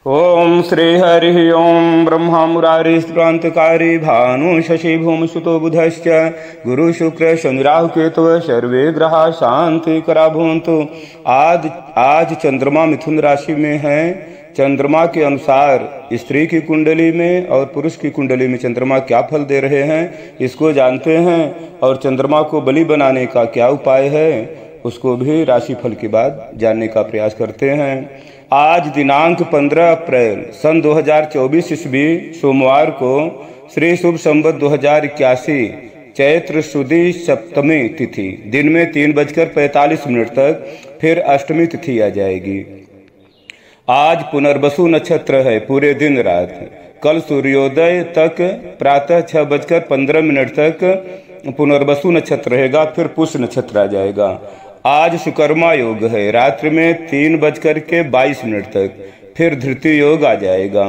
ओम श्री हरि ओम ब्रह्मा मुरारी क्रांतकारी भानु शशि भूम सुतो बुधश्च गुरु शुक्र शनि राहु केतु सर्वे ग्रहा शांति करा भूंतु। आज चंद्रमा मिथुन राशि में है। चंद्रमा के अनुसार स्त्री की कुंडली में और पुरुष की कुंडली में चंद्रमा क्या फल दे रहे हैं इसको जानते हैं, और चंद्रमा को बलि बनाने का क्या उपाय है उसको भी राशिफल के बाद जानने का प्रयास करते हैं। आज दिनांक 15 अप्रैल सन 2024 ईस्वी सोमवार को श्री शुभ संवत 2081 चैत्र शुदी सप्तमी तिथि दिन में 3:45 तक फिर अष्टमी तिथि आ जाएगी। आज पुनर्वसु नक्षत्र है पूरे दिन रात। कल सूर्योदय तक प्रातः 6:15 तक पुनर्वसु नक्षत्र रहेगा, फिर पुष्य नक्षत्र आ जाएगा। आज शुकर्मा योग है रात्रि में 3:22 तक, फिर धृति योग आ जाएगा।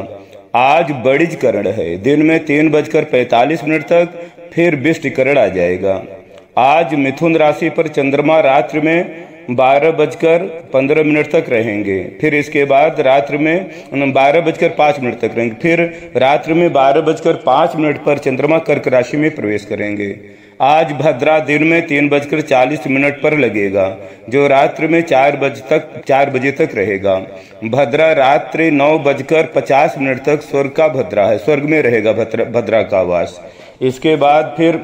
आज बड़िज करण है दिन में 3:45 तक, फिर बिष्ट करण आ जाएगा। आज मिथुन राशि पर चंद्रमा रात्रि में 12:15 तक रहेंगे, फिर इसके बाद रात्रि में 12:05 तक रहेंगे, फिर रात्रि में 12:05 पर चंद्रमा कर्क राशि में प्रवेश करेंगे। आज भद्रा दिन में 3:40 पर लगेगा, जो रात्रि में 4 बजे तक रहेगा। भद्रा रात्रि 9:50 तक स्वर्ग का भद्रा है, स्वर्ग में रहेगा भद्रा का वास। इसके बाद फिर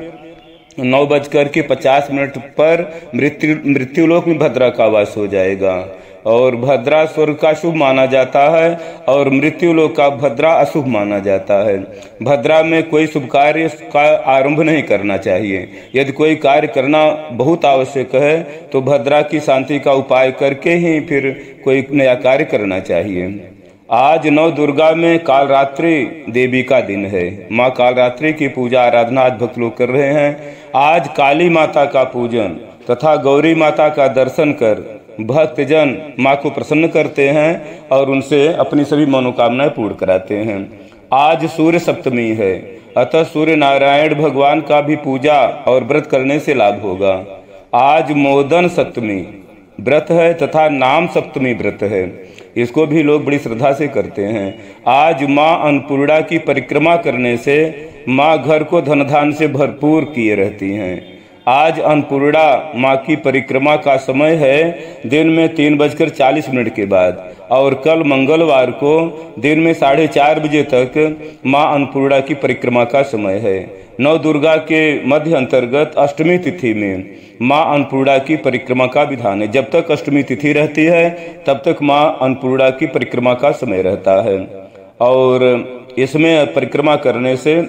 9:50 पर मृत्युलोक में भद्रा का वास हो जाएगा, और भद्रा स्वर्ग का शुभ माना जाता है और मृत्युलोक का भद्रा अशुभ माना जाता है। भद्रा में कोई शुभ कार्य का आरंभ नहीं करना चाहिए। यदि कोई कार्य करना बहुत आवश्यक है तो भद्रा की शांति का उपाय करके ही फिर कोई नया कार्य करना चाहिए। आज नौ दुर्गा में कालरात्रि देवी का दिन है। माँ कालरात्रि की पूजा आराधना आज भक्त लोग कर रहे हैं। आज काली माता का पूजन तथा गौरी माता का दर्शन कर भक्तजन माँ को प्रसन्न करते हैं और उनसे अपनी सभी मनोकामनाएं पूर्ण कराते हैं। आज सूर्य सप्तमी है, अतः सूर्य नारायण भगवान का भी पूजा और व्रत करने से लाभ होगा। आज मोदन सप्तमी व्रत है तथा नाम सप्तमी व्रत है, इसको भी लोग बड़ी श्रद्धा से करते हैं। आज माँ अन्नपूर्णा की परिक्रमा करने से माँ घर को धन धान से भरपूर किए रहती हैं। आज अन्नपूर्णा माँ की परिक्रमा का समय है दिन में 3:40 के बाद, और कल मंगलवार को दिन में 4:30 बजे तक माँ अन्नपूर्णा की परिक्रमा का समय है। नौ दुर्गा के मध्य अंतर्गत अष्टमी तिथि में माँ अन्नपूर्णा की परिक्रमा का विधान है। जब तक अष्टमी तिथि रहती है तब तक माँ अन्नपूर्णा की परिक्रमा का समय रहता है, और इसमें परिक्रमा करने से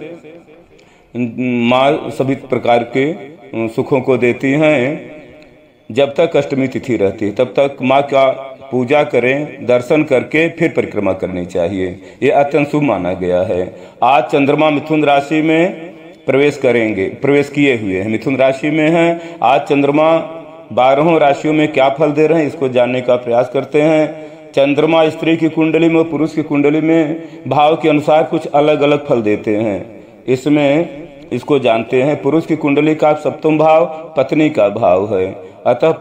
माँ सभी प्रकार के सुखों को देती हैं। जब तक अष्टमी तिथि रहती है तब तक माँ का पूजा करें, दर्शन करके फिर परिक्रमा करनी चाहिए, ये अत्यंत शुभ माना गया है। आज चंद्रमा मिथुन राशि में प्रवेश किए हुए हैं, मिथुन राशि में हैं। आज चंद्रमा 12 राशियों में क्या फल दे रहे हैं इसको जानने का प्रयास करते हैं। चंद्रमा स्त्री की कुंडली में और पुरुष की कुंडली में भाव के अनुसार कुछ अलग अलग फल देते हैं। इसको जानते हैं। पुरुष की कुंडली का सप्तम भाव पत्नी का भाव है, अतः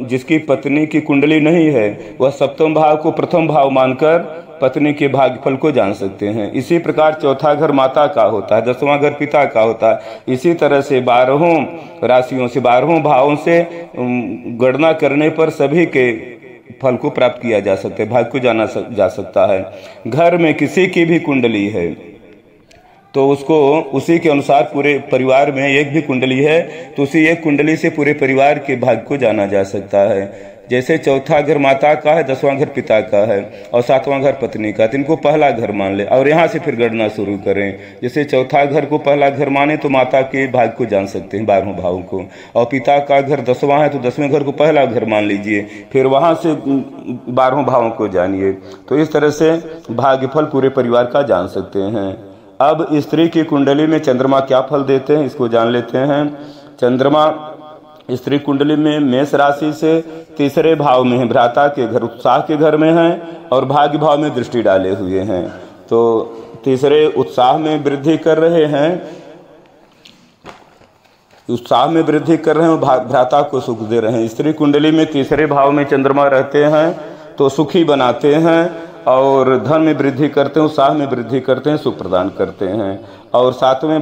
जिसकी पत्नी की कुंडली नहीं है वह सप्तम भाव को प्रथम भाव मानकर पत्नी के भाग्यफल को जान सकते हैं। इसी प्रकार चौथा घर माता का होता है, 10वां घर पिता का होता है। इसी तरह से 12 राशियों से 12 भावों से गणना करने पर सभी के फल को प्राप्त किया जा सकता है, भाग्य को जाना जा सकता है। घर में किसी की भी कुंडली है तो उसको उसी के अनुसार पूरे परिवार में एक भी कुंडली है तो उसी एक कुंडली से पूरे परिवार के भाग्य को जाना जा सकता है। जैसे चौथा घर माता का है, 10वां घर पिता का है और 7वां घर पत्नी का, तो इनको पहला घर मान ले और यहाँ से फिर गणना शुरू करें। जैसे चौथा घर को पहला घर माने तो माता के भाग्य को जान सकते हैं 12 भावों को, और पिता का घर 10वां है तो 10वें घर को पहला घर मान लीजिए, फिर वहाँ से 12 भावों को जानिए। तो इस तरह से भाग्यफल पूरे परिवार का जान सकते हैं। अब स्त्री की कुंडली में चंद्रमा क्या फल देते हैं इसको जान लेते हैं। चंद्रमा स्त्री कुंडली में मेष राशि से तीसरे भाव में है, भ्राता के घर उत्साह के घर में है और भाग्य भाव में दृष्टि डाले हुए हैं, तो तीसरे उत्साह में वृद्धि कर रहे हैं, भ्राता को सुख दे रहे हैं। स्त्री कुंडली में तीसरे भाव में चंद्रमा रहते हैं तो सुखी बनाते हैं और धन में वृद्धि करते हैं, उत्साह में वृद्धि करते हैं, सुख प्रदान करते हैं। और 9वें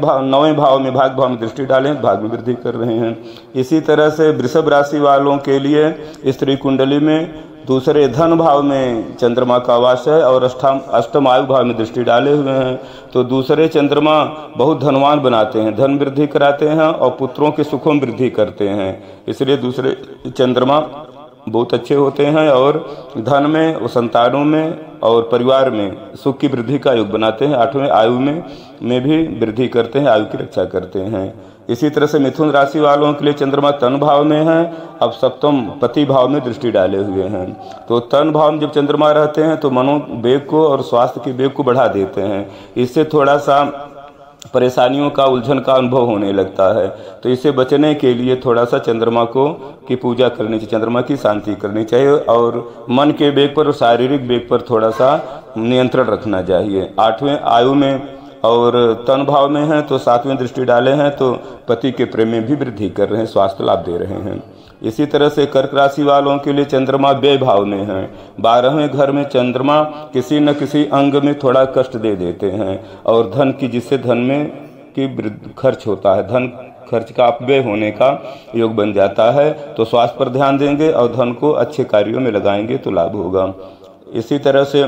भाव में भाग भाव में दृष्टि डालें तो भाग में वृद्धि कर रहे हैं। इसी तरह से वृषभ राशि वालों के लिए स्त्री कुंडली में दूसरे धन भाव में चंद्रमा का वास है और अष्टम आयु भाव में दृष्टि डाले हुए हैं। तो दूसरे चंद्रमा बहुत धनवान बनाते हैं, धन वृद्धि कराते हैं और पुत्रों के सुखों में वृद्धि करते हैं। इसलिए दूसरे चंद्रमा बहुत अच्छे होते हैं और धन में और संतानों में और परिवार में सुख की वृद्धि का योग बनाते हैं। 8वें आयु में भी वृद्धि करते हैं, आयु की रक्षा करते हैं। इसी तरह से मिथुन राशि वालों के लिए चंद्रमा तन भाव में है, अब सप्तम पति भाव में दृष्टि डाले हुए हैं। तो तन भाव में जब चंद्रमा रहते हैं तो मनोवेग को और स्वास्थ्य के वेग को बढ़ा देते हैं। इससे थोड़ा सा परेशानियों का, उलझन का अनुभव होने लगता है। तो इससे बचने के लिए थोड़ा सा चंद्रमा की पूजा करनी चाहिए, चंद्रमा की शांति करनी चाहिए और मन के वेग पर और शारीरिक वेग पर थोड़ा सा नियंत्रण रखना चाहिए। 8वें आयु में और तन भाव में है तो 7वें दृष्टि डाले हैं तो पति के प्रेम में भी वृद्धि कर रहे हैं, स्वास्थ्य लाभ दे रहे हैं। इसी तरह से कर्क राशि वालों के लिए चंद्रमा व्यय भाव में है। 12वें घर में चंद्रमा किसी न किसी अंग में थोड़ा कष्ट दे देते हैं और धन की, जिससे धन में की खर्च होता है, धन खर्च का अपव्यय होने का योग बन जाता है। तो स्वास्थ्य पर ध्यान देंगे और धन को अच्छे कार्यों में लगाएंगे तो लाभ होगा। इसी तरह से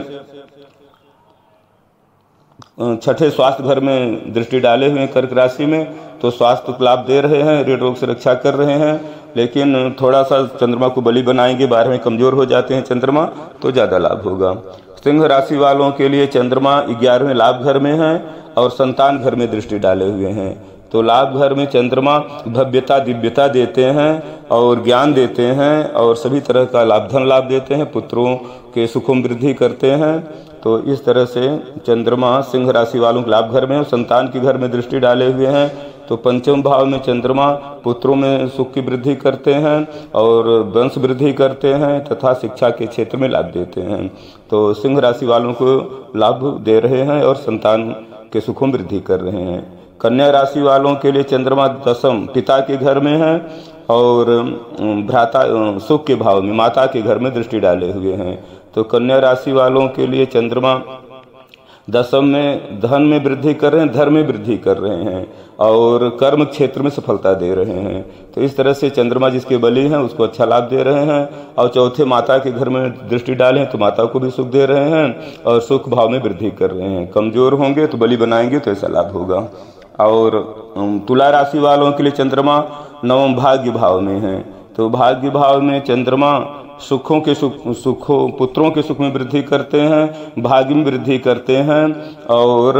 6ठे स्वास्थ्य घर में दृष्टि डाले हुए कर्क राशि में तो स्वास्थ्य लाभ दे रहे हैं, ऋण रोग से रक्षा कर रहे हैं। लेकिन थोड़ा सा चंद्रमा को बलि बनाएंगे, 12वें कमजोर हो जाते हैं चंद्रमा तो ज़्यादा लाभ होगा। सिंह राशि वालों के लिए चंद्रमा 11वें लाभ घर में है और संतान घर में दृष्टि डाले हुए हैं। तो लाभ घर में चंद्रमा भव्यता, दिव्यता देते हैं और ज्ञान देते हैं और सभी तरह का लाभ, धन लाभ देते हैं, पुत्रों के सुखों में वृद्धि करते हैं। तो इस तरह से चंद्रमा सिंह राशि वालों के लाभ घर में और संतान के घर में दृष्टि डाले हुए हैं। तो 5वें भाव में चंद्रमा पुत्रों में सुख की वृद्धि करते हैं और वंश वृद्धि करते हैं तथा शिक्षा के क्षेत्र में लाभ देते हैं। तो सिंह राशि वालों को लाभ दे रहे हैं और संतान के सुखों में वृद्धि कर रहे हैं। कन्या राशि वालों के लिए चंद्रमा 10म पिता के घर में है और भ्राता सुख के भाव में माता के घर में दृष्टि डाले हुए हैं। तो कन्या राशि वालों के लिए चंद्रमा 10म में धन में वृद्धि कर रहे हैं, धर्म में वृद्धि कर रहे हैं और कर्म क्षेत्र में सफलता दे रहे हैं। तो इस तरह से चंद्रमा जिसके बलि हैं उसको अच्छा लाभ दे रहे हैं। और चौथे माता के घर में दृष्टि डाले हैं तो माता को भी सुख दे रहे हैं और सुख भाव में वृद्धि कर रहे हैं। कमजोर होंगे तो बलि बनाएंगे तो ऐसा लाभ होगा। और तुला राशि वालों के लिए चंद्रमा 9वें भाग्य भाव में है। तो भाग्य भाव में चंद्रमा सुखों पुत्रों के सुख में वृद्धि करते हैं, भाग्य में वृद्धि करते हैं और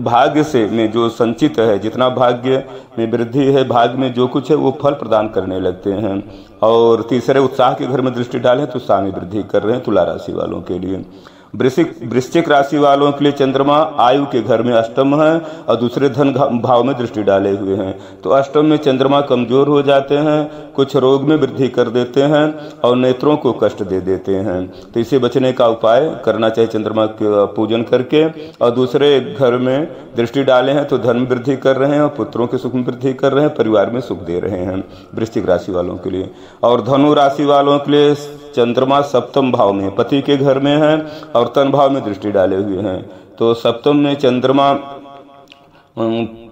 भाग्य से में जो संचित है, जितना भाग्य में वृद्धि है, भाग्य में जो कुछ है वो फल प्रदान करने लगते हैं। और तीसरे उत्साह के घर में दृष्टि डालें तो उत्साह में वृद्धि कर रहे हैं तुला राशि वालों के लिए। वृश्चिक राशि वालों के लिए चंद्रमा आयु के घर में अष्टम है और दूसरे धन भाव में दृष्टि डाले हुए हैं। तो अष्टम में चंद्रमा कमजोर हो जाते हैं, कुछ रोग में वृद्धि कर देते हैं और नेत्रों को कष्ट दे देते हैं। तो इसे बचने का उपाय करना चाहिए चंद्रमा का पूजन करके। और दूसरे घर में दृष्टि डाले हैं तो धन में वृद्धि कर रहे हैं और पुत्रों के सुख में वृद्धि कर रहे हैं, परिवार में सुख दे रहे हैं वृश्चिक राशि वालों के लिए। और धनु राशि वालों के लिए चंद्रमा 7म भाव में पति के घर में है और तन भाव में दृष्टि डाले हुए हैं। तो 7म में चंद्रमा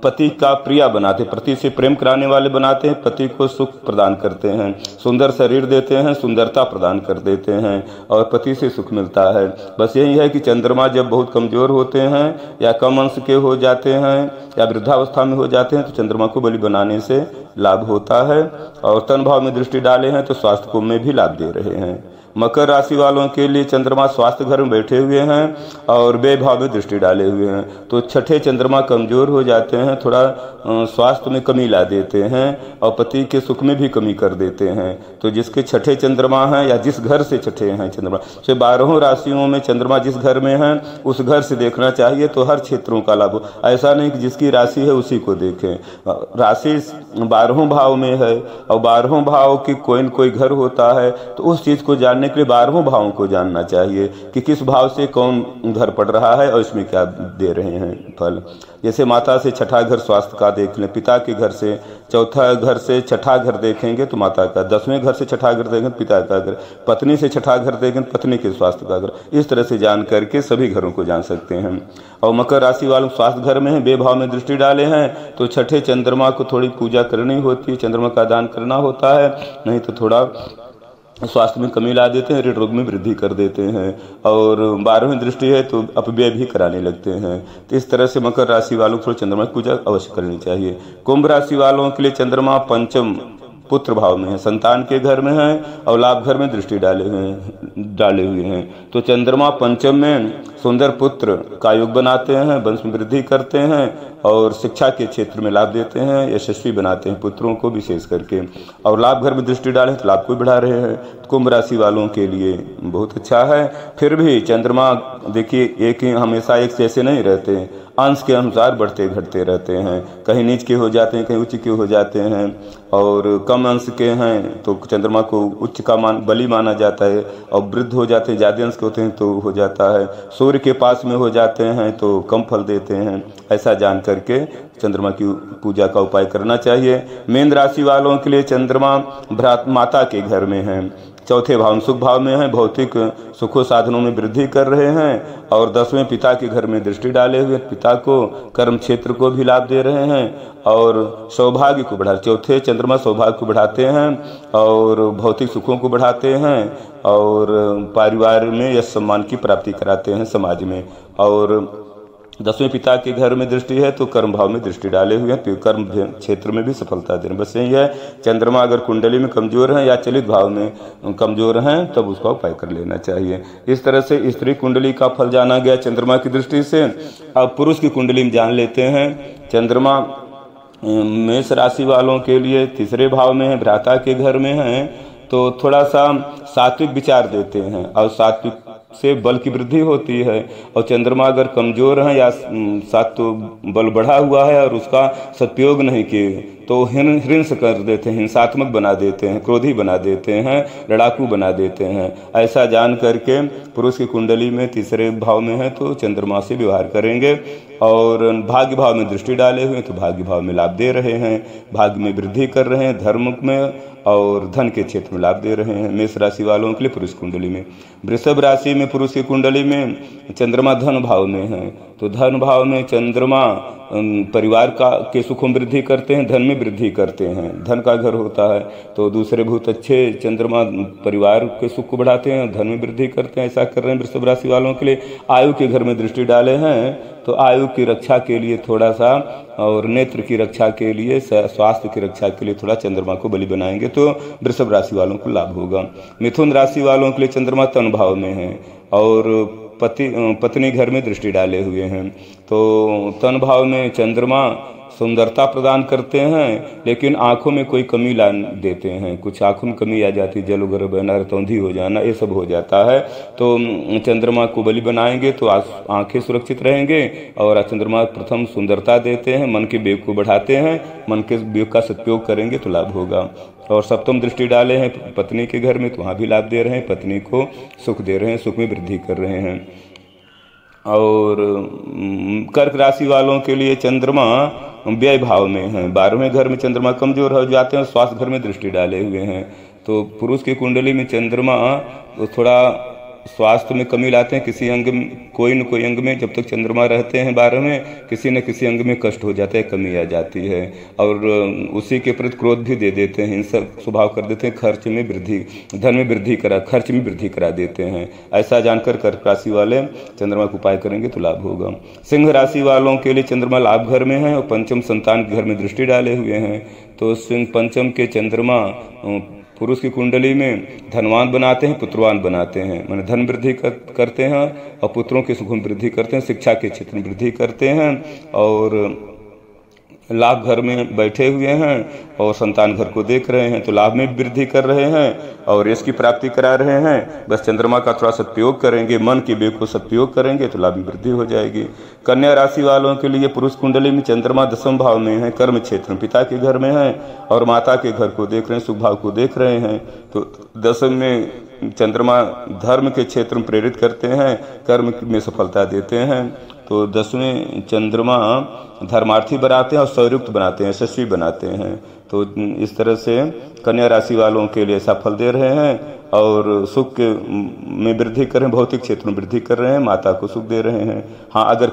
पति का प्रिया बनाते, पति से प्रेम कराने वाले बनाते हैं, पति को सुख प्रदान करते हैं, सुंदर शरीर देते हैं, सुंदरता प्रदान कर देते हैं और पति से सुख मिलता है। बस यही है कि चंद्रमा जब बहुत कमजोर होते हैं या कम अंश के हो जाते हैं या वृद्धावस्था में हो जाते हैं तो चंद्रमा को बलि बनाने से लाभ होता है। और तन भाव में दृष्टि डाले हैं तो स्वास्थ्य को में भी लाभ दे रहे हैं। मकर राशि वालों के लिए चंद्रमा स्वास्थ्य घर में बैठे हुए हैं और व्यय भाव में दृष्टि डाले हुए हैं। तो 6ठे चंद्रमा कमजोर हो जाते हैं, थोड़ा स्वास्थ्य में कमी ला देते हैं और पति के सुख में भी कमी कर देते हैं। तो जिसके 6ठे चंद्रमा हैं या जिस घर से 6ठे हैं चंद्रमा से 12 राशियों में चंद्रमा जिस घर में है उस घर से देखना चाहिए तो हर क्षेत्रों का लाभ हो। ऐसा नहीं कि जिसकी राशि है उसी को देखें। राशि 12 भाव में है और 12 भाव की कोई न कोई घर होता है तो उस चीज को जानने जानने के लिए 12 भावों को जानना चाहिए कि किस भाव से कौन घर पड़ रहा है और इसमें क्या दे रहे हैं फल। जैसे माता से छठा घर स्वास्थ्य का देख लें, पिता के घर से चौथा घर से छठा घर देखेंगे तो माता का, 10वें घर से छठा घर देखेंगे पिता का घर, पत्नी से छठा घर देखेंगे पत्नी के स्वास्थ्य का घर। इस तरह से जान करके सभी घरों को जान सकते हैं। और मकर राशि वालों स्वास्थ्य घर में है, बेभाव में दृष्टि डाले हैं तो छठे चंद्रमा को थोड़ी पूजा करनी होती है, चंद्रमा का दान करना होता है, नहीं तो थोड़ा स्वास्थ्य में कमी ला देते हैं, ऋण रोग में वृद्धि कर देते हैं। और 12वीं दृष्टि है तो अपव्यय भी कराने लगते हैं। तो इस तरह से मकर राशि वालों को थोड़ा चंद्रमा की पूजा अवश्य करनी चाहिए। कुंभ राशि वालों के लिए चंद्रमा पंचम पुत्र भाव में है, संतान के घर में है और लाभ घर में दृष्टि डाले हुए हैं। तो चंद्रमा पंचम में सुंदर पुत्र का योग बनाते हैं, वंश में वृद्धि करते हैं और शिक्षा के क्षेत्र में लाभ देते हैं, यशस्वी बनाते हैं पुत्रों को विशेष करके। और लाभ घर में दृष्टि डाले तो लाभ को बढ़ा रहे हैं। कुंभ राशि वालों के लिए बहुत अच्छा है। फिर भी चंद्रमा देखिए एक ही हमेशा एक जैसे नहीं रहते, अंश के अनुसार बढ़ते घटते रहते हैं, कहीं नीच के हो जाते हैं, कहीं उच्च के हो जाते हैं। और कम अंश के हैं तो चंद्रमा को उच्च का बलि माना जाता है, और वृद्ध हो जाते हैं, ज्यादा अंश के होते हैं तो हो जाता है, सूर्य के पास में हो जाते हैं तो कम फल देते हैं। ऐसा जान करके चंद्रमा की पूजा का उपाय करना चाहिए। मीन राशि वालों के लिए चंद्रमा माता के घर में है, चौथे भाव सुख भाव में है, भौतिक सुखों साधनों में वृद्धि कर रहे हैं। और 10वें पिता के घर में दृष्टि डाले हुए पिता को कर्म क्षेत्र को भी लाभ दे रहे हैं और सौभाग्य को बढ़ा, चौथे चंद्रमा सौभाग्य को बढ़ाते हैं और भौतिक सुखों को बढ़ाते हैं और परिवार में यश सम्मान की प्राप्ति कराते हैं समाज में। और 10वें पिता के घर में दृष्टि है तो कर्म भाव में दृष्टि डाले हुए हैं, तो कर्म क्षेत्र में भी सफलता दे रहे हैं। बस यही है, चंद्रमा अगर कुंडली में कमजोर है या चलित भाव में कमजोर हैं तब उसका उपाय कर लेना चाहिए। इस तरह से स्त्री कुंडली का फल जाना गया चंद्रमा की दृष्टि से। अब पुरुष की कुंडली में जान लेते हैं। चंद्रमा मेष राशि वालों के लिए तीसरे भाव में है, भ्राता के घर में है, तो थोड़ा सा सात्विक विचार देते हैं और सात्विक से बल की वृद्धि होती है। और चंद्रमा अगर कमजोर है या सात्व बल बढ़ा हुआ है और उसका सदुपयोग नहीं किए तो हिंस कर देते हैं, हिंसात्मक बना देते हैं, क्रोधी बना देते हैं, लड़ाकू बना देते हैं। ऐसा जान करके पुरुष की कुंडली में तीसरे भाव में है तो चंद्रमा से व्यवहार करेंगे। और भाग्य भाव में दृष्टि डाले हुए तो भाग्य भाव में लाभ दे रहे हैं, भाग्य में वृद्धि कर रहे हैं, धर्म में और धन के क्षेत्र में लाभ दे रहे हैं। मेष राशि वालों के लिए पुरुष कुंडली में। वृषभ राशि में पुरुष की कुंडली में चंद्रमा धन भाव में है, तो धन भाव में चंद्रमा परिवार के सुखों में वृद्धि करते हैं, धन में वृद्धि करते हैं, धन का घर होता है। तो दूसरे भूत अच्छे चंद्रमा परिवार के सुख को बढ़ाते हैं, धन में वृद्धि करते हैं। ऐसा कर रहे हैं वृषभ राशि वालों के लिए। आयु के घर में दृष्टि डाले हैं तो आयु की रक्षा के लिए थोड़ा सा, और नेत्र की रक्षा के लिए, स्वास्थ्य की रक्षा के लिए थोड़ा चंद्रमा को बलि बनाएंगे तो वृषभ राशि वालों को लाभ होगा। मिथुन राशि वालों के लिए चंद्रमा तन भाव में है और पत्नी घर में दृष्टि डाले हुए हैं। तो तन भाव में चंद्रमा सुंदरता प्रदान करते हैं लेकिन आंखों में कोई कमी ला देते हैं, कुछ आंखों में कमी आ जाती है, जल वगैरह बहना, रतौंधी हो जाना, ये सब हो जाता है। तो चंद्रमा को बलि बनाएंगे तो आंखें सुरक्षित रहेंगे। और चंद्रमा प्रथम सुंदरता देते हैं, मन के वेग को बढ़ाते हैं, मन के वेग का सदुपयोग करेंगे तो लाभ होगा। और सप्तम दृष्टि डाले हैं पत्नी के घर में तो वहाँ भी लाभ दे रहे हैं, पत्नी को सुख दे रहे हैं, सुख में वृद्धि कर रहे हैं। और कर्क राशि वालों के लिए चंद्रमा व्यय भाव में है, 12वें घर में चंद्रमा कमजोर हो जाते हैं, स्वास्थ्य घर में दृष्टि डाले हुए हैं। तो पुरुष की कुंडली में चंद्रमा थोड़ा स्वास्थ्य में कमी लाते हैं, किसी अंग में, कोई न कोई अंग में जब तक चंद्रमा रहते हैं 12 में, किसी न किसी अंग में कष्ट हो जाता है, कमी आ जाती है। और उसी के प्रति क्रोध भी दे देते हैं, हिंसक स्वभाव कर देते हैं, खर्च में वृद्धि, धन में वृद्धि खर्च में वृद्धि करा देते हैं। ऐसा जानकर कर्क राशि वाले चंद्रमा का उपाय करेंगे तो लाभ होगा। सिंह राशि वालों के लिए चंद्रमा लाभ घर में है और पंचम संतान के घर में दृष्टि डाले हुए हैं। तो सिंह पंचम के चंद्रमा पुरुष की कुंडली में धनवान बनाते हैं, पुत्रवान बनाते हैं, माने धन वृद्धि करते हैं और पुत्रों के सुख में वृद्धि करते हैं, शिक्षा के क्षेत्र में वृद्धि करते हैं और लाभ घर में बैठे हुए हैं और संतान घर को देख रहे हैं तो लाभ में वृद्धि कर रहे हैं और यश की प्राप्ति करा रहे हैं। बस चंद्रमा का थोड़ा सदुपयोग करेंगे, मन के वेग को सदुपयोग करेंगे तो लाभ में वृद्धि हो जाएगी। कन्या राशि वालों के लिए पुरुष कुंडली में चंद्रमा 10वें भाव में है, कर्म क्षेत्र में पिता के घर में है और माता के घर को देख रहे हैं, सुख भाव को देख रहे हैं। तो 10 में चंद्रमा धर्म के क्षेत्र में प्रेरित करते हैं, कर्म में सफलता देते हैं। तो 10वें चंद्रमा धर्मार्थी बनाते हैं और सौरयुक्त बनाते हैं, यशस्वी बनाते हैं। तो इस तरह से कन्या राशि वालों के लिए ऐसा फल दे रहे हैं और सुख में वृद्धि कर रहे हैं, भौतिक क्षेत्र में वृद्धि कर रहे हैं, माता को सुख दे रहे हैं। हाँ, अगर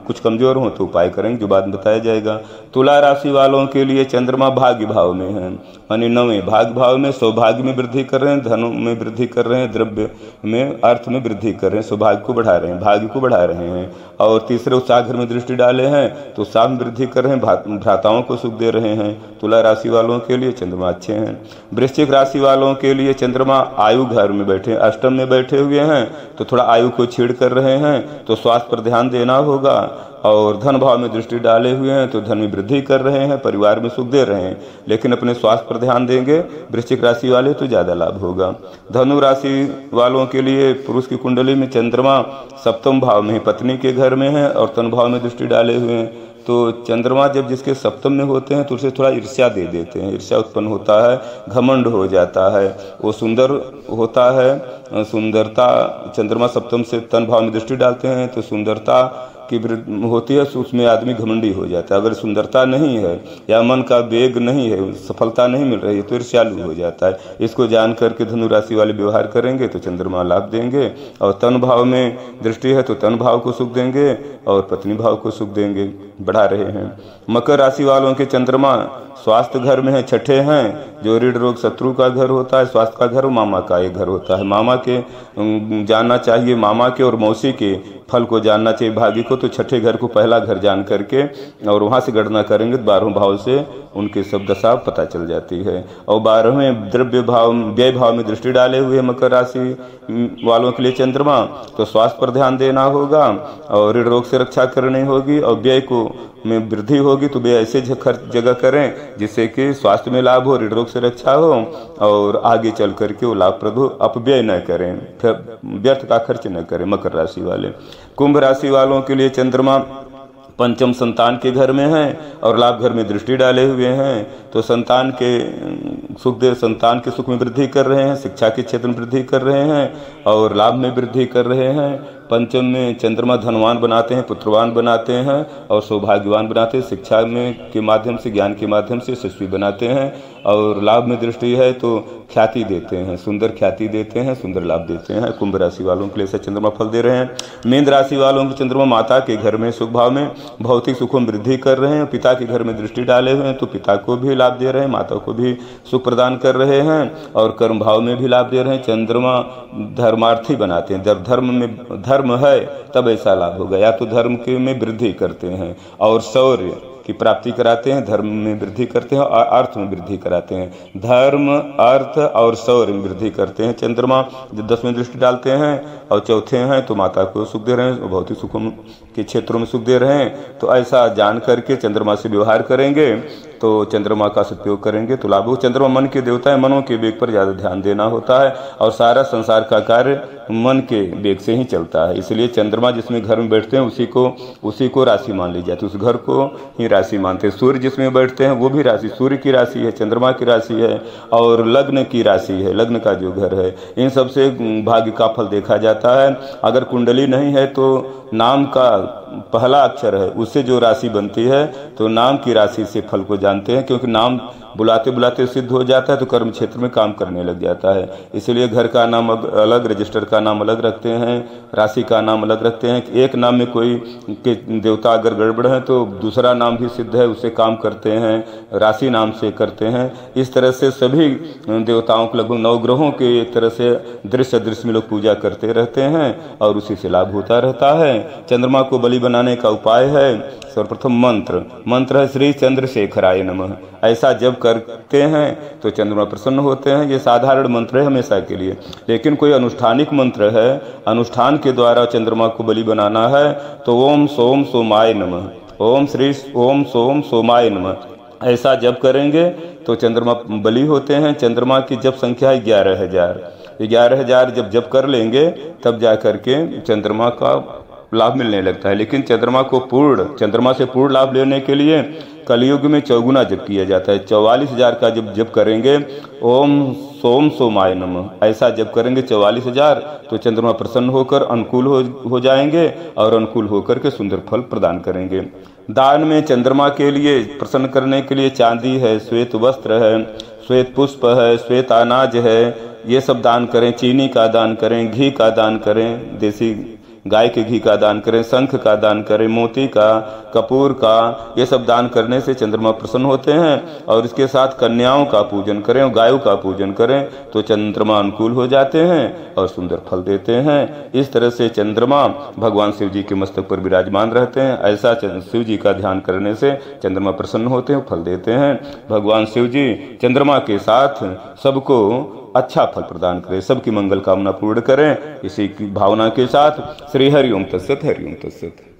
कुछ कमजोर हो तो उपाय करेंगे, जो बाद में बताया जाएगा। तुला राशि वालों के लिए चंद्रमा भाग्य भाव में है, यानी 9वें भाग्य भाव में सौभाग्य में वृद्धि कर रहे हैं, धन में वृद्धि कर रहे हैं, द्रव्य में अर्थ में वृद्धि कर रहे हैं, सौभाग्य को बढ़ा रहे हैं, भाग्य को बढ़ा रहे हैं। और तीसरे उत्साह घर में दृष्टि डाले हैं तो उत्साह में वृद्धि कर रहे हैं, भ्राताओं को सुख दे रहे हैं। तुला राशि वालों के लिए चंद्रमा अच्छे हैं। वृश्चिक राशि वालों के लिए चंद्रमा आयु घर में बैठे, अष्टम में बैठे हुए हैं, तो थोड़ा आयु को छीड़ कर रहे हैं, तो स्वास्थ्य पर ध्यान देना होगा। और धन भाव में दृष्टि डाले हुए हैं तो धन में वृद्धि कर रहे हैं, परिवार में सुख दे रहे हैं, लेकिन अपने स्वास्थ्य पर ध्यान देंगे वृश्चिक राशि वाले तो ज्यादा लाभ होगा। धनु राशि वालों के लिए पुरुष की कुंडली में चंद्रमा सप्तम भाव में पत्नी के घर में है और तन भाव में दृष्टि डाले हुए हैं। तो चंद्रमा जब जिसके सप्तम में होते हैं तो उसे थोड़ा ईर्ष्या दे देते हैं, ईर्ष्या उत्पन्न होता है, घमंड हो जाता है, वो सुंदर होता है। सुंदरता चंद्रमा सप्तम से तन भाव में दृष्टि डालते हैं तो सुंदरता की होती है, उसमें आदमी घमंडी हो जाता है। अगर सुंदरता नहीं है या मन का वेग नहीं है, सफलता नहीं मिल रही है तो ईर्ष्यालु हो जाता है। इसको जान करके धनु राशि वाले व्यवहार करेंगे तो चंद्रमा लाभ देंगे। और तन भाव में दृष्टि है तो तन भाव को सुख देंगे और पत्नी भाव को सुख देंगे, बढ़ा रहे हैं। मकर राशि वालों के चंद्रमा स्वास्थ्य घर में है, छठे हैं, जो ऋण रोग शत्रु का घर होता है, स्वास्थ्य का घर, मामा का एक घर होता है। मामा के जानना चाहिए, मामा के और मौसी के फल को जानना चाहिए भाग्य को, तो छठे घर को पहला घर जान करके और वहां से गणना करेंगे तो 12वें भाव से उनकी सब दशा पता चल जाती है। और 12वें द्रव्य भाव व्यय भाव में दृष्टि डाले हुए मकर राशि वालों के लिए चंद्रमा, तो स्वास्थ्य पर ध्यान देना होगा और ऋण रोग से रक्षा करनी होगी और व्यय को में वृद्धि होगी तो व्यय ऐसे जगह करें जिससे कि स्वास्थ्य में लाभ हो, ऋण रोग से रक्षा हो और आगे चल करके वो लाभप्रद हो, अपव्यय न करें, फिर व्यर्थ का खर्च न करें मकर राशि वाले। कुंभ राशि वालों के लिए चंद्रमा पंचम संतान के घर में है और लाभ घर में दृष्टि डाले हुए हैं, तो संतान के संतान के सुख में वृद्धि कर रहे हैं, शिक्षा के क्षेत्र में वृद्धि कर रहे हैं और लाभ में वृद्धि कर रहे हैं। पंचम में चंद्रमा धनवान बनाते हैं, पुत्रवान बनाते हैं और सौभाग्यवान बनाते हैं, शिक्षा में के माध्यम से, ज्ञान के माध्यम से यशस्वी बनाते हैं। और लाभ में दृष्टि है तो ख्याति देते हैं, सुंदर ख्याति देते हैं, सुंदर लाभ देते हैं। कुंभ राशि वालों के लिए ऐसा चंद्रमा फल दे रहे हैं। मीन राशि वालों के चंद्रमा माता के घर में सुख भाव में भौतिक सुखों में वृद्धि कर रहे हैं, पिता के घर में दृष्टि डाले हुए हैं तो पिता को भी लाभ दे रहे हैं, माता को भी सुख प्रदान कर रहे हैं और कर्म भाव में भी लाभ दे रहे हैं। चंद्रमा धर्मार्थी बनाते हैं, जब धर्म में धर्म है तब ऐसा लाभ होगा, या तो धर्म के में वृद्धि करते हैं और शौर्य की प्राप्ति कराते हैं, धर्म में वृद्धि करते हैं और अर्थ में वृद्धि कराते हैं। धर्म, अर्थ और शौर्य में वृद्धि करते हैं चंद्रमा जब 10वें दृष्टि डालते हैं। और चौथे हैं तो माता को सुख दे रहे हैं, भौतिक सुखों के क्षेत्रों में सुख दे रहे हैं। तो ऐसा जान करके चंद्रमा से व्यवहार करेंगे तो चंद्रमा का सदुपयोग करेंगे तो लाभ हो। चंद्रमा मन के देवता है, मनों के वेग पर ज्यादा ध्यान देना होता है और सारा संसार का कार्य मन के वेग से ही चलता है। इसलिए चंद्रमा जिसमें घर में बैठते हैं उसी को राशि मान ली जाती है, उस घर को ही राशि मानते हैं। सूर्य जिसमें बैठते हैं वो भी राशि, सूर्य की राशि है, चंद्रमा की राशि है और लग्न की राशि है, लग्न का जो घर है, इन सबसे भाग्य का फल देखा जाता है। अगर कुंडली नहीं है तो नाम का पहला अक्षर है उससे जो राशि बनती है तो नाम की राशि से फल को जानते हैं, क्योंकि नाम बुलाते बुलाते सिद्ध हो जाता है तो कर्म क्षेत्र में काम करने लग जाता है। इसलिए घर का नाम अलग, रजिस्टर का नाम अलग रखते हैं, राशि का नाम अलग रखते हैं। एक नाम में कोई के देवता अगर गड़बड़ है तो दूसरा नाम भी सिद्ध है उससे काम करते हैं, राशि नाम से करते हैं। इस तरह से सभी देवताओं को लगभग 9 ग्रहों के एक तरह से दृश्य में लोग पूजा करते रहते हैं और उसी से लाभ होता रहता है। चंद्रमा को बलि बनाने का उपाय है, सर्वप्रथम मंत्र है श्री चंद्रशेखराय नमः। ऐसा जब करते हैं तो चंद्रमा प्रसन्न होते हैं। ये साधारण मंत्र है हमेशा के लिए, लेकिन कोई अनुष्ठानिक मंत्र है, अनुष्ठान के द्वारा चंद्रमा को बलि बनाना है तो ओम सोम सोमाय नमः, ओम सोम सोमाय नमः। ऐसा जब करेंगे तो चंद्रमा बलि होते हैं। चंद्रमा की जब संख्या है 11,000 जब कर लेंगे तब जा करके चंद्रमा का लाभ मिलने लगता है। लेकिन चंद्रमा से पूर्ण लाभ लेने के लिए कलयुग में 4 जप किया जाता है। 44,000 का जब करेंगे ओम सोम सोमाय नमः, ऐसा जब करेंगे 44,000 तो चंद्रमा प्रसन्न होकर अनुकूल हो जाएंगे और अनुकूल होकर के सुंदर फल प्रदान करेंगे। दान में चंद्रमा के लिए प्रसन्न करने के लिए चांदी है, श्वेत वस्त्र है, श्वेत पुष्प है, श्वेत अनाज है, ये सब दान करें। चीनी का दान करें, घी का दान करें, देसी गाय के घी का दान करें, शंख का दान करें, मोती का, कपूर का, ये सब दान करने से चंद्रमा प्रसन्न होते हैं। और इसके साथ कन्याओं का पूजन करें और गायों का पूजन करें तो चंद्रमा अनुकूल हो जाते हैं और सुंदर फल देते हैं। इस तरह से चंद्रमा भगवान शिव जी के मस्तक पर विराजमान रहते हैं। ऐसा शिव जी का ध्यान करने से चंद्रमा प्रसन्न होते हैं, फल देते हैं। भगवान शिव जी चंद्रमा के साथ सबको अच्छा फल प्रदान करें, सबकी मंगल कामना पूर्ण करें। इसी की भावना के साथ श्री हरि ओम तत्सत, हरि ओम तत्सत।